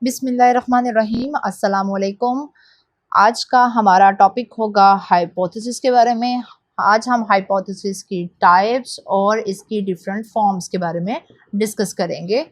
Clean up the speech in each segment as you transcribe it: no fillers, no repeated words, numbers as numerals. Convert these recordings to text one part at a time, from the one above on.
बिस्मिल्लाहिर्रहमानिर्रहीम, अस्सलाम वालेकुम। आज का हमारा टॉपिक होगा हाइपोथेसिस के बारे में। आज हम हाइपोथेसिस की टाइप्स और इसकी डिफरेंट फॉर्म्स के बारे में डिस्कस करेंगे।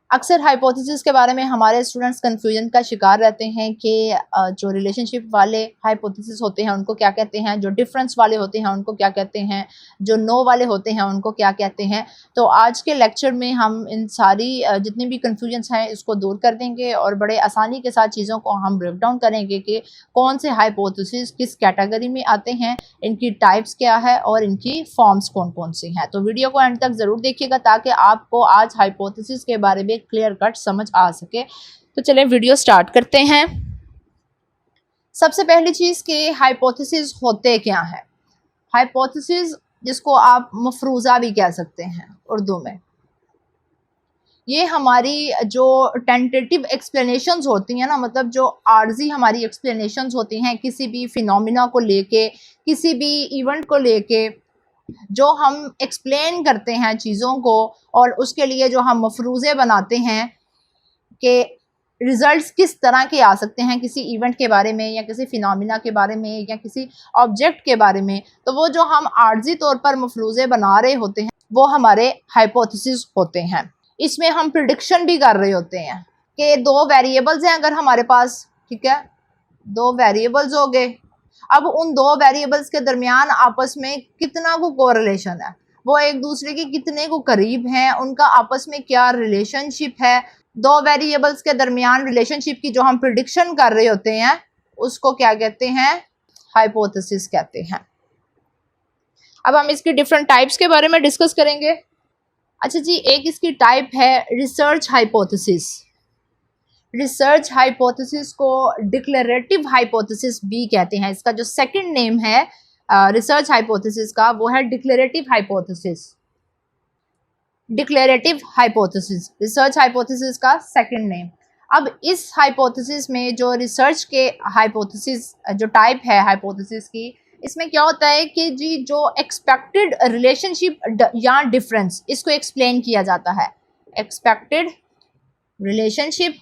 अक्सर हाइपोथेसिस के बारे में हमारे स्टूडेंट्स कंफ्यूजन का शिकार रहते हैं कि जो रिलेशनशिप वाले हाइपोथेसिस होते हैं उनको क्या कहते हैं, जो डिफरेंस वाले होते हैं उनको क्या कहते हैं, जो नो वाले होते हैं उनको क्या कहते हैं। तो आज के लेक्चर में हम इन सारी जितनी भी कंफ्यूजन्स हैं इसको दूर कर देंगे और बड़े आसानी के साथ चीज़ों को हम ब्रेक डाउन करेंगे कि कौन से हाइपोथेसिस किस कैटेगरी में आते हैं, इनकी टाइप्स क्या है और इनकी फॉर्म्स कौन कौन सी हैं। तो वीडियो को एंड तक ज़रूर देखिएगा ताकि आपको आज हाइपोथेसिस के बारे में क्लियर कट समझ आ सके। तो चलें वीडियो स्टार्ट करते हैं। सबसे पहली चीज़ कि हाइपोथेसिस होते क्या हैं। हाइपोथेसिस जिसको आप मफरूज़ा भी कह सकते हैं उर्दू में, ये हमारी जो टेंटेटिव एक्सप्लेनेशंस होती हैं ना, मतलब जो आर्जी हमारी एक्सप्लेनेशंस होती हैं किसी भी फिनोमिना को लेके, किसी भी इवेंट को लेके, जो हम एक्सप्लेन करते हैं चीज़ों को और उसके लिए जो हम मफरूज़े बनाते हैं कि रिजल्ट्स किस तरह के आ सकते हैं किसी इवेंट के बारे में या किसी फिनोमिना के बारे में या किसी ऑब्जेक्ट के बारे में, तो वो जो हम आर्जी तौर पर मफरूज़े बना रहे होते हैं वो हमारे हाइपोथेसिस होते हैं। इसमें हम प्रिडिक्शन भी कर रहे होते हैं कि दो वेरिएबल्स हैं अगर हमारे पास, ठीक है, दो वेरिएबल्स हो गए। अब उन दो वेरिएबल्स के दरमियान आपस में कितना को कोरिलेशन है, वो एक दूसरे के कितने को करीब हैं, उनका आपस में क्या रिलेशनशिप है। दो वेरिएबल्स के दरमियान रिलेशनशिप की जो हम प्रिडिक्शन कर रहे होते हैं उसको क्या कहते हैं, हाइपोथेसिस कहते हैं। अब हम इसकी डिफरेंट टाइप्स के बारे में डिस्कस करेंगे। अच्छा जी, एक इसकी टाइप है रिसर्च हाइपोथेसिस। रिसर्च हाइपोथेसिस को डिक्लेरेटिव हाइपोथेसिस भी कहते हैं। इसका जो सेकंड नेम है रिसर्च हाइपोथेसिस का वो है declarative hypothesis. Declarative hypothesis research hypothesis का सेकंड नेम। अब इस हाइपोथेसिस में जो रिसर्च के हाइपोथेसिस जो टाइप है हाइपोथेसिस की, इसमें क्या होता है कि जी जो एक्सपेक्टेड रिलेशनशिप या डिफरेंस, इसको एक्सप्लेन किया जाता है। एक्सपेक्टेड रिलेशनशिप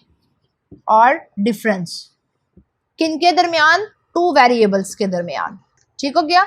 और डिफरेंस किनके दरमियान, टू वेरिएबल्स के दरमियान। ठीक हो गया।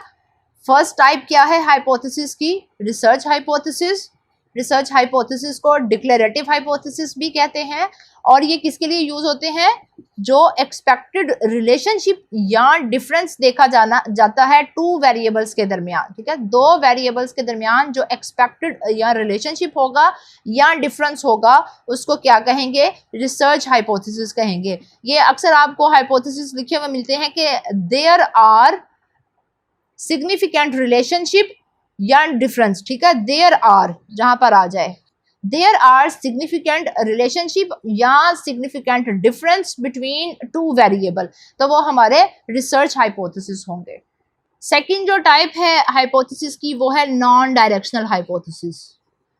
फर्स्ट टाइप क्या है हाइपोथेसिस की, रिसर्च हाइपोथेसिस। रिसर्च हाइपोथेसिस को डिक्लेरेटिव हाइपोथेसिस भी कहते हैं और ये किसके लिए यूज होते हैं, जो एक्सपेक्टेड रिलेशनशिप या डिफरेंस देखा जाता है टू वेरिएबल्स के दरमियान। ठीक है, दो वेरिएबल्स के दरमियान जो एक्सपेक्टेड या रिलेशनशिप होगा या डिफरेंस होगा उसको क्या कहेंगे, रिसर्च हाइपोथेसिस कहेंगे। ये अक्सर आपको हाइपोथेसिस लिखे हुए मिलते हैं कि देयर आर सिग्निफिकेंट रिलेशनशिप या डिफरेंस। ठीक है, देयर आर जहां पर आ जाए, देयर आर सिग्निफिकेंट रिलेशनशिप या significant difference between two variable, तो वो हमारे रिसर्च हाइपोथेसिस होंगे। सेकंड जो टाइप है हाइपोथेसिस की वो है नॉन डायरेक्शनल हाइपोथेसिस।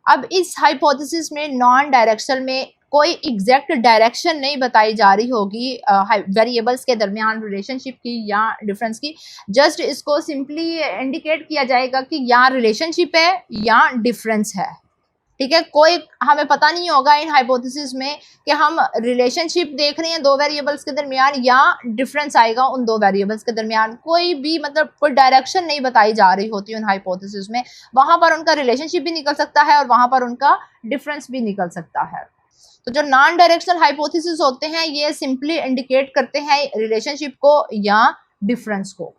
अब इस हाइपोथेसिस में नॉन डायरेक्शनल में कोई एग्जैक्ट डायरेक्शन नहीं बताई जा रही होगी वेरिएबल्स के दरमियान रिलेशनशिप की या डिफरेंस की। जस्ट इसको सिंपली इंडिकेट किया जाएगा कि यहाँ रिलेशनशिप है या डिफरेंस है। ठीक है, कोई हमें पता नहीं होगा इन हाइपोथेसिस में कि हम रिलेशनशिप देख रहे हैं दो वेरिएबल्स के दरमियान या डिफरेंस आएगा उन दो वेरिएबल्स के दरमियान। कोई भी मतलब कोई डायरेक्शन नहीं बताई जा रही होती उन हाइपोथेसिस में। वहां पर उनका रिलेशनशिप भी निकल सकता है और वहां पर उनका डिफरेंस भी निकल सकता है। तो जो नॉन डायरेक्शनल हाइपोथेसिस होते हैं ये सिंपली इंडिकेट करते हैं रिलेशनशिप को या डिफरेंस को।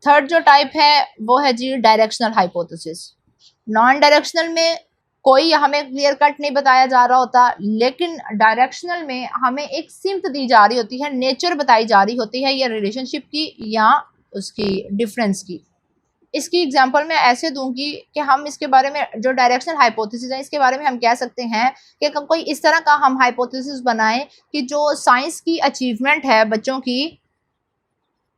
थर्ड जो टाइप है वो है जी डायरेक्शनल हाइपोथेसिस। नॉन डायरेक्शनल में कोई हमें क्लियर कट नहीं बताया जा रहा होता, लेकिन डायरेक्शनल में हमें एक सिम्त दी जा रही होती है, नेचर बताई जा रही होती है या रिलेशनशिप की या उसकी डिफरेंस की। इसकी एग्जांपल मैं ऐसे दूंगी कि हम इसके बारे में जो डायरेक्शनल हाइपोथेसिस है इसके बारे में हम कह सकते हैं कि कोई इस तरह का हम हाइपोथेसिस बनाएं कि जो साइंस की अचीवमेंट है बच्चों की,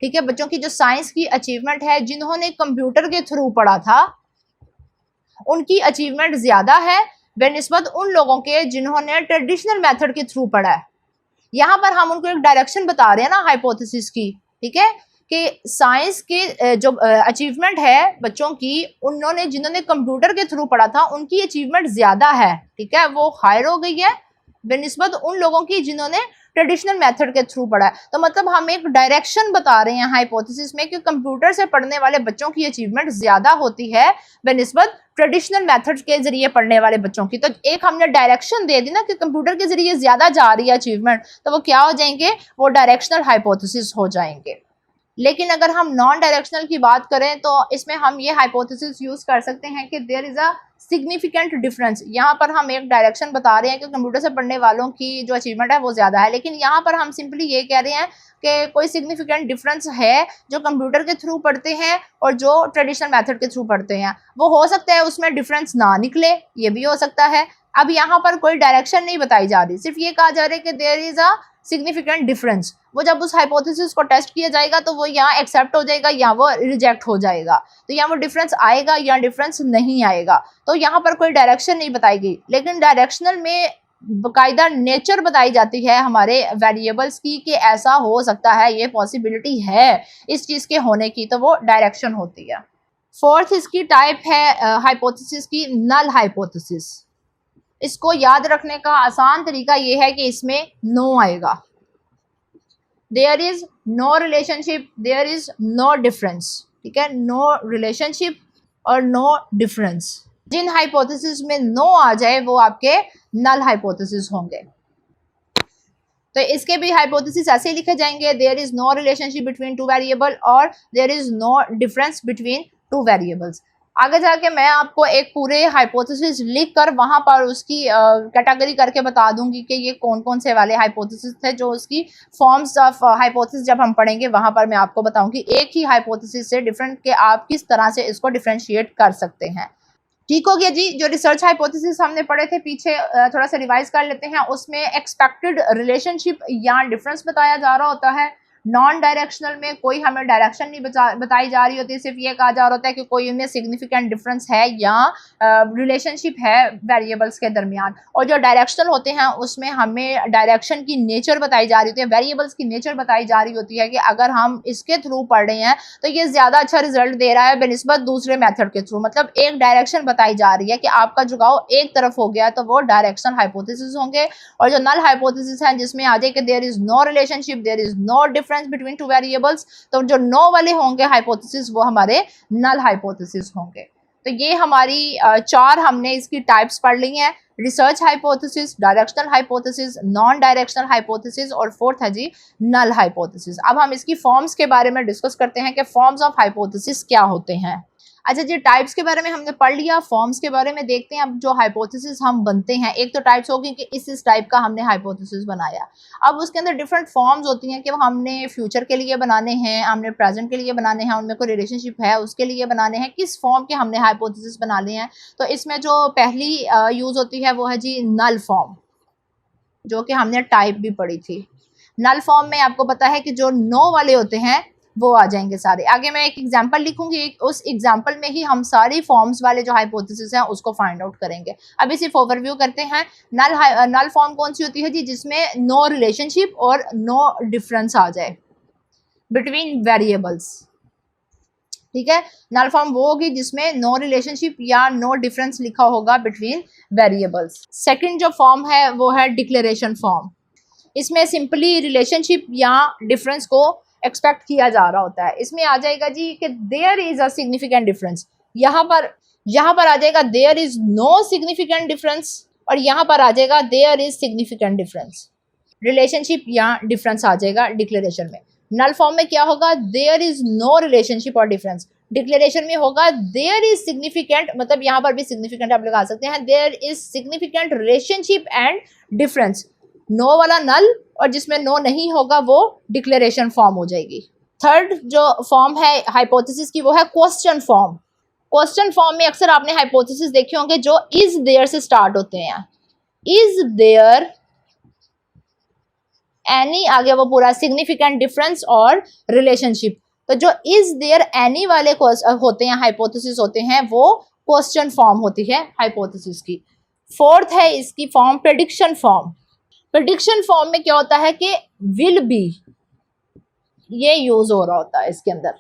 ठीक है, बच्चों की जो साइंस की अचीवमेंट है जिन्होंने कंप्यूटर के थ्रू पढ़ा था उनकी अचीवमेंट ज्यादा है बेनिस्बत उन लोगों के जिन्होंने ट्रेडिशनल मेथड के थ्रू पढ़ा है। यहाँ पर हम उनको एक डायरेक्शन बता रहे हैं ना हाइपोथेसिस की, ठीक है, कि साइंस के जो अचीवमेंट है बच्चों की, जिन्होंने कंप्यूटर के थ्रू पढ़ा था उनकी अचीवमेंट ज्यादा है। ठीक है, वो हायर हो गई है बेनिस्बत उन लोगों की जिन्होंने ट्रेडिशनल मेथड के थ्रू पढ़ा है। तो मतलब हम एक डायरेक्शन बता रहे हैं हाइपोथेसिस में कि कंप्यूटर से पढ़ने वाले बच्चों की अचीवमेंट ज्यादा होती है बेनिस्बत ट्रेडिशनल मेथड के जरिए पढ़ने वाले बच्चों की। तो एक हमने डायरेक्शन दे दी ना कि कंप्यूटर के जरिए ज्यादा जा रही है अचीवमेंट, तो वो क्या हो जाएंगे, वो डायरेक्शनल हाइपोथेसिस हो जाएंगे। लेकिन अगर हम नॉन डायरेक्शनल की बात करें तो इसमें हम ये हाइपोथेसिस यूज कर सकते हैं कि there is a significant difference. यहाँ पर हम एक डायरेक्शन बता रहे हैं कि कंप्यूटर से पढ़ने वालों की जो अचीवमेंट है वो ज्यादा है, लेकिन यहाँ पर हम सिंपली ये कह रहे हैं कि कोई सिग्निफिकेंट डिफरेंस है जो कंप्यूटर के थ्रू पढ़ते हैं और जो ट्रेडिशनल मेथड के थ्रू पढ़ते हैं। वो हो सकता है उसमें डिफरेंस ना निकले, ये भी हो सकता है। अब यहाँ पर कोई डायरेक्शन नहीं बताई जा रही, सिर्फ ये कहा जा रहा है कि there is a significant difference. वो जब उस हाइपोथेसिस को टेस्ट किया जाएगा तो वो यहाँ एक्सेप्ट हो जाएगा या वो रिजेक्ट हो जाएगा। तो यहाँ वो डिफरेंस आएगा या डिफरेंस नहीं आएगा। तो यहाँ पर कोई डायरेक्शन नहीं बताई गई, लेकिन डायरेक्शनल में बाकायदा नेचर बताई जाती है हमारे वेरिएबल्स की कि ऐसा हो सकता है, ये पॉसिबिलिटी है इस चीज के होने की, तो वो डायरेक्शन होती है। फोर्थ इसकी टाइप है हाइपोथेसिस की नल हाइपोथेसिस। इसको याद रखने का आसान तरीका ये है कि इसमें नो आएगा, there is no relationship, there is no difference. ठीक है, नो रिलेशनशिप और नो डिफरेंस। जिन हाइपोथेसिस में नो आ जाए वो आपके नल हाइपोथेसिस होंगे। तो इसके भी हाइपोथेसिस ऐसे लिखे जाएंगे, there is no relationship between two variable और there is no difference between two variables. आगे जाके मैं आपको एक पूरे हाइपोथेसिस लिख कर वहां पर उसकी कैटेगरी करके बता दूंगी कि ये कौन कौन से वाले हाइपोथेसिस थे, जो उसकी फॉर्म्स ऑफ हाइपोथेसिस जब हम पढ़ेंगे वहां पर मैं आपको बताऊंगी एक ही हाइपोथेसिस से डिफरेंट के आप किस तरह से इसको डिफरेंशिएट कर सकते हैं। ठीक हो गया जी। जो रिसर्च हाइपोथेसिस हमने पढ़े थे पीछे, थोड़ा सा रिवाइज कर लेते हैं। उसमें एक्सपेक्टेड रिलेशनशिप या डिफरेंस बताया जा रहा होता है। नॉन डायरेक्शनल में कोई हमें डायरेक्शन नहीं बताई जा रही होती, सिर्फ ये कहा जा रहा होता है कि कोई उनमें सिग्निफिकेंट डिफरेंस है या रिलेशनशिप है वेरिएबल्स के दरमियान। और जो डायरेक्शनल होते हैं उसमें हमें डायरेक्शन की नेचर बताई जा रही होती है, वेरिएबल्स की नेचर बताई जा रही होती है कि अगर हम इसके थ्रू पढ़ रहे हैं तो ये ज्यादा अच्छा रिजल्ट दे रहा है बेनिस्बत दूसरे मेथड के थ्रू। मतलब एक डायरेक्शन बताई जा रही है कि आपका झुकाव एक तरफ हो गया तो वो डायरेक्शनल हाइपोथेसिस होंगे। और जो नल हाइपोथेसिस है जिसमें आ जाए कि there is no relationship, there is no difference between two variables, तो जो नो वाले होंगे हाइपोथेसिस वो हमारे नल हाइपोथेसिस होंगे। तो ये हमारी चार हमने इसकी टाइप्स पढ़ ली हैं, research hypothesis, directional hypothesis, non directional hypothesis और फोर्थ है जी नल हाइपोथेसिस। अब हम इसकी फॉर्म्स के बारे में डिस्कस करते हैं कि फॉर्म्स ऑफ हाइपोथेसिस क्या होते हैं। अच्छा जी, टाइप्स के बारे में हमने पढ़ लिया, फॉर्म्स के बारे में देखते हैं। अब जो हाइपोथेसिस हम बनते हैं, एक तो टाइप्स होगी कि इस टाइप का हमने हाइपोथेसिस बनाया। अब उसके अंदर डिफरेंट फॉर्म्स होती हैं कि हमने फ्यूचर के लिए बनाने हैं, हमने प्रेजेंट के लिए बनाने हैं, उनमें कोई रिलेशनशिप है उसके लिए बनाने हैं, किस फॉर्म के हमने हाइपोथेसिस बनाने हैं। तो इसमें जो पहली यूज होती है वो है जी नल फॉर्म, जो कि हमने टाइप भी पढ़ी थी। नल फॉर्म में आपको पता है कि जो नो वाले होते हैं वो आ जाएंगे सारे। आगे मैं एक एग्जांपल लिखूंगी, उस एग्जांपल में ही हम सारी फॉर्म्स वाले जो हाइपोथेसिस हैं उसको फाइंड आउट करेंगे। अभी सिर्फ ओवरव्यू करते हैं। नल फॉर्म कौन सी होती है जी, जिसमें नो रिलेशनशिप और नो डिफरेंस आ जाए बिटवीन वेरिएबल्स। ठीक है, नल फॉर्म वो होगी जिसमें नो रिलेशनशिप या नो डिफरेंस लिखा होगा बिटवीन वेरिएबल्स। सेकंड जो फॉर्म है वो है डिक्लेरेशन फॉर्म। इसमें सिंपली रिलेशनशिप या डिफरेंस को एक्सपेक्ट किया जा रहा होता है। इसमें आ जाएगा जी कि there is a significant difference, यहाँ पर आ जाएगा there is no significant difference, और यहाँ पर आ जाएगा there is significant difference. Relationship या डिफरेंस आ जाएगा डिक्लेरेशन में। नल फॉर्म में क्या होगा, देयर इज नो रिलेशनशिप और डिफरेंस। डिक्लेरेशन में होगा देयर इज सिग्निफिकेंट, मतलब यहाँ पर भी सिग्निफिकेंट आप लगा सकते हैं, there is significant relationship and difference. No वाला नल और जिसमें नो नहीं होगा वो डिक्लेरेशन फॉर्म हो जाएगी। थर्ड जो फॉर्म है हाइपोथेसिस की वो है क्वेश्चन फॉर्म। क्वेश्चन फॉर्म में अक्सर आपने हाइपोथेसिस देखे होंगे जो इज देयर से स्टार्ट होते हैं। इज देयर एनी, आगे वो पूरा सिग्निफिकेंट डिफरेंस और रिलेशनशिप। तो जो इज देयर एनी वाले होते हैं हाइपोथेसिस होते हैं वो क्वेश्चन फॉर्म होती है हाइपोथेसिस की। फोर्थ है इसकी form prediction form. Prediction form में क्या होता है कि विल बी, ये यूज हो रहा होता है इसके अंदर।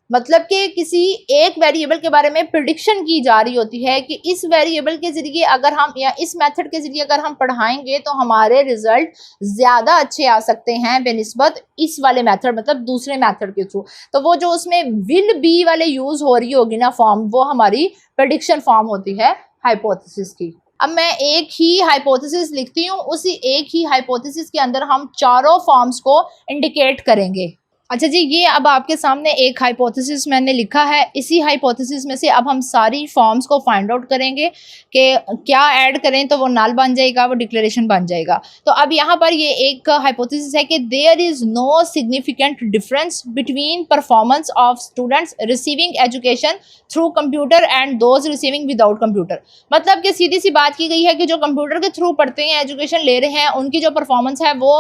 मतलब कि किसी एक वेरिएबल के बारे में प्रिडिक्शन की जा रही होती है कि इस वेरिएबल के जरिए अगर हम या इस मेथड के जरिए अगर हम पढ़ाएंगे तो हमारे रिजल्ट ज्यादा अच्छे आ सकते हैं बेनिस्बत इस वाले मेथड, मतलब दूसरे मेथड के थ्रू। तो वो जो उसमें विल बी वाले यूज हो रही होगी ना फॉर्म, वो हमारी प्रिडिक्शन फॉर्म होती है हाइपोथेसिस की। अब मैं एक ही हाइपोथेसिस लिखती हूँ, उसी एक ही हाइपोथेसिस के अंदर हम चारों फॉर्म्स को इंडिकेट करेंगे। अच्छा जी, ये अब आपके सामने एक हाइपोथेसिस मैंने लिखा है। इसी हाइपोथेसिस में से अब हम सारी फॉर्म्स को फाइंड आउट करेंगे कि क्या ऐड करें तो वो नल बन जाएगा, वो डिक्लेरेशन बन जाएगा। तो अब यहाँ पर ये एक हाइपोथेसिस है कि there is no significant difference between performance of students receiving education through computer and those receiving without computer. मतलब कि सीधी सी बात की गई है कि जो कंप्यूटर के थ्रू पढ़ते हैं, एजुकेशन ले रहे हैं, उनकी जो परफॉर्मेंस है वो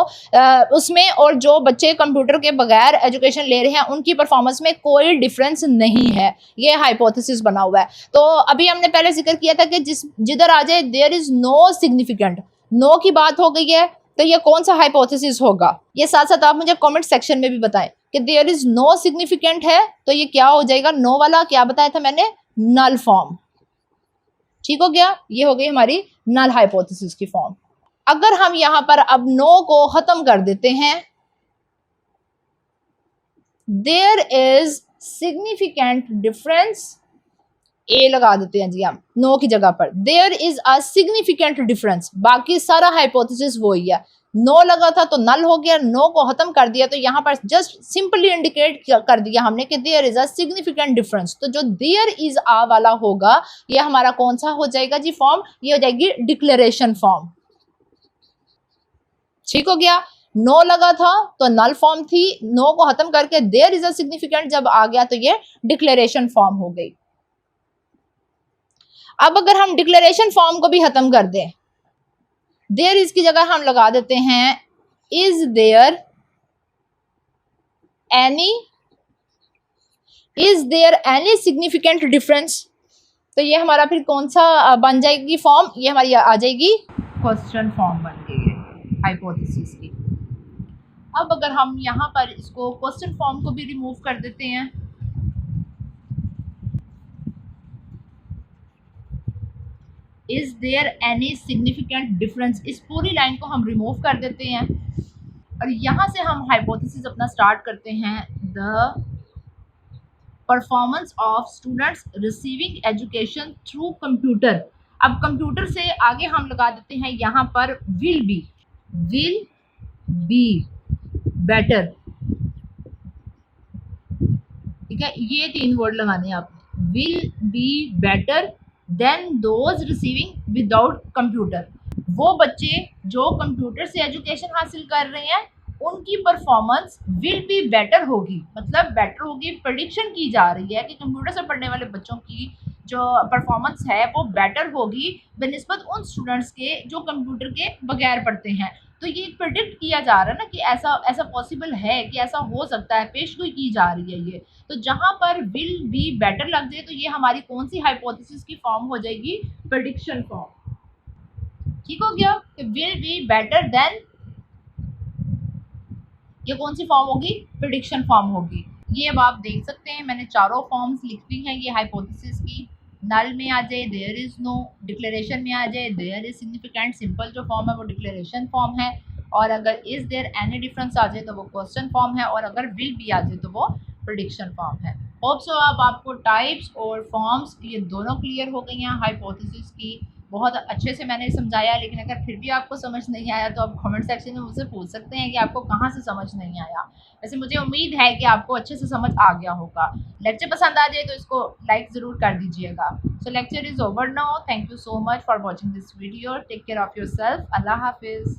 उसमें, और जो बच्चे कंप्यूटर के बगैर एजुकेशन ले रहे हैं उनकी परफॉर्मेंस में कोई डिफरेंस नहीं है। ये हाइपोथेसिस बना हुआ है। तो अभी हमने पहले जिक्र किया था कि जिधर आ जाए there is no significant, no की बात हो गई है, तो ये कौन सा हाइपोथेसिस होगा? ये साथ साथ आप मुझे कमेंट सेक्शन में भी बताएं कि देयर इज नो सिग्निफिकेंट है तो ये क्या हो जाएगा? नो वाला क्या बताया था मैंने? नल फॉर्म। ठीक हो गया, ये हो गई हमारी नल हाइपोथेसिस की फॉर्म। अगर हम यहां पर अब नो को खत्म कर देते हैं, there is significant difference, a लगा देते हैं जी हम नो की जगह पर, there is a significant difference. बाकी सारा हाइपोथेसिस वही है। नो लगा था तो नल हो गया, नो को खत्म कर दिया तो यहाँ पर जस्ट सिंपली इंडिकेट कर दिया हमने कि there is a significant difference. तो जो देयर इज आ वाला होगा ये हमारा कौन सा हो जाएगा जी फॉर्म? ये हो जाएगी डिक्लेरेशन फॉर्म। ठीक हो गया। नो लगा था तो नल फॉर्म थी, नो को खत्म करके देयर इज अ सिग्निफिकेंट जब आ गया तो ये डिक्लेरेशन फॉर्म हो गई। अब अगर हम डिक्लेरेशन फॉर्म को भी खत्म कर दें, देयर इज की जगह हम लगा देते हैं is there any significant difference. तो ये हमारा फिर कौन सा बन जाएगी फॉर्म? ये हमारी आ जाएगी क्वेश्चन फॉर्म बन गई है हाइपोथेसिस की। अब अगर हम यहाँ पर इसको क्वेश्चन फॉर्म को भी रिमूव कर देते हैं, is there any significant difference, इस पूरी लाइन को हम रिमूव कर देते हैं और यहाँ से हम हाइपोथेसिस अपना स्टार्ट करते हैं। The performance of students receiving education through computer. अब कंप्यूटर से आगे हम लगा देते हैं यहाँ पर विल बी बेटर। ठीक है, ये 3 वर्ड लगाने हैं आपने, will be better than those receiving without computer. वो बच्चे जो कंप्यूटर से एजुकेशन हासिल कर रहे हैं उनकी परफॉर्मेंस विल बी बेटर होगी, मतलब बेटर होगी। प्रेडिक्शन की जा रही है कि कंप्यूटर से पढ़ने वाले बच्चों की जो परफॉर्मेंस है वो बेटर होगी बनिस्बत उन स्टूडेंट्स के जो कंप्यूटर के बगैर पढ़ते हैं। तो ये प्रिडिक्ट किया जा रहा है ना कि ऐसा ऐसा पॉसिबल है कि ऐसा हो सकता है, पेशगोई की जा रही है ये। तो जहां पर विल बी बेटर लग जाए तो ये हमारी कौन सी हाइपोथेसिस की फॉर्म हो जाएगी? Prediction form. ठीक हो गया, विल बी बेटर देन, ये कौन सी फॉर्म होगी? प्रेडिक्शन फॉर्म होगी। ये अब आप देख सकते हैं मैंने चारों फॉर्म्स लिख दी हैं ये हाइपोथेसिस की। नल में आ जाए देयर इज नो, डिक्लेरेशन में आ जाए देयर इज सिग्निफिकेंट, सिंपल जो फॉर्म है वो डिक्लेरेशन फॉर्म है, और अगर इज देयर एनी डिफरेंस आ जाए तो वो क्वेश्चन फॉर्म है, और अगर विल भी आ जाए तो वो प्रेडिक्शन फॉर्म है। होप सो अब आपको टाइप्स और फॉर्म्स ये दोनों क्लियर हो गई हैं हाइपोथेसिस की। बहुत अच्छे से मैंने समझाया, लेकिन अगर फिर भी आपको समझ नहीं आया तो आप कमेंट सेक्शन में मुझसे पूछ सकते हैं कि आपको कहाँ से समझ नहीं आया। वैसे मुझे उम्मीद है कि आपको अच्छे से समझ आ गया होगा। लेक्चर पसंद आ जाए तो इसको लाइक ज़रूर कर दीजिएगा। So lecture is over now. Thank you so much for watching this video. Take care of yourself. अल्लाह हाफिज़।